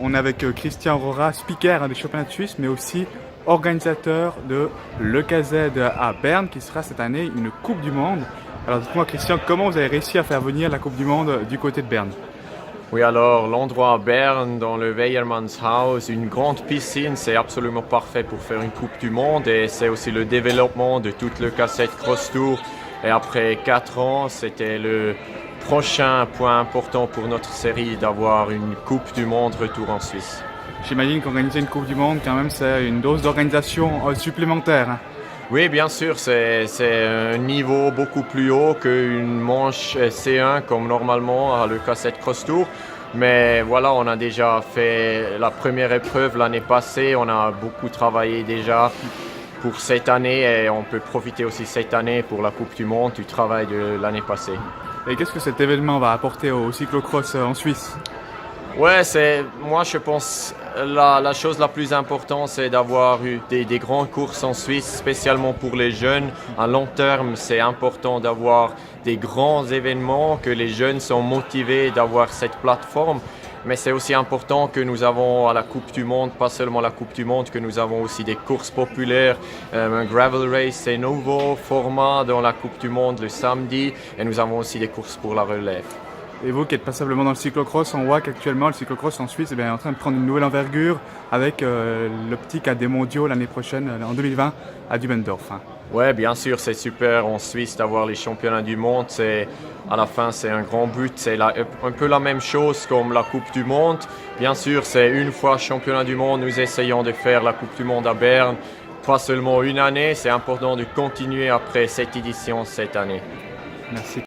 On est avec Christian Rohra, speaker des championnats de Suisse, mais aussi organisateur de l'EKZ à Berne, qui sera cette année une Coupe du Monde. Alors dites-moi Christian, comment vous avez réussi à faire venir la Coupe du Monde du côté de Berne? Oui, alors l'endroit à Berne, dans le Weyermannshaus, une grande piscine, c'est absolument parfait pour faire une Coupe du Monde et c'est aussi le développement de toute le KZ Cross Tour. Et après 4 ans, c'était le prochain point important pour notre série d'avoir une Coupe du Monde retour en Suisse. J'imagine qu'organiser une Coupe du Monde, quand même, c'est une dose d'organisation supplémentaire, hein. Oui, bien sûr, c'est un niveau beaucoup plus haut qu'une manche C1 comme normalement à le KZ Cross Tour. Mais voilà, on a déjà fait la première épreuve l'année passée, on a beaucoup travaillé déjà pour cette année et on peut profiter aussi cette année pour la Coupe du Monde du travail de l'année passée. Et qu'est-ce que cet événement va apporter au cyclocross en Suisse? Ouais, moi je pense la chose la plus importante, c'est d'avoir eu des grandes courses en Suisse, spécialement pour les jeunes. À long terme, c'est important d'avoir des grands événements, que les jeunes sont motivés d'avoir cette plateforme. Mais c'est aussi important que nous avons à la Coupe du Monde, pas seulement la Coupe du Monde, que nous avons aussi des courses populaires. Un gravel race, c'est nouveau format dans la Coupe du Monde le samedi. Et nous avons aussi des courses pour la relève. Et vous qui êtes passablement dans le cyclocross, on voit qu'actuellement le cyclocross en Suisse est en train de prendre une nouvelle envergure avec l'optique à des mondiaux l'année prochaine, en 2020, à Dubendorf. Oui, bien sûr, c'est super en Suisse d'avoir les championnats du monde. À la fin, c'est un grand but. C'est un peu la même chose comme la Coupe du Monde. Bien sûr, c'est une fois championnat du monde, nous essayons de faire la Coupe du Monde à Berne. Pas seulement une année, c'est important de continuer après cette édition cette année. Merci.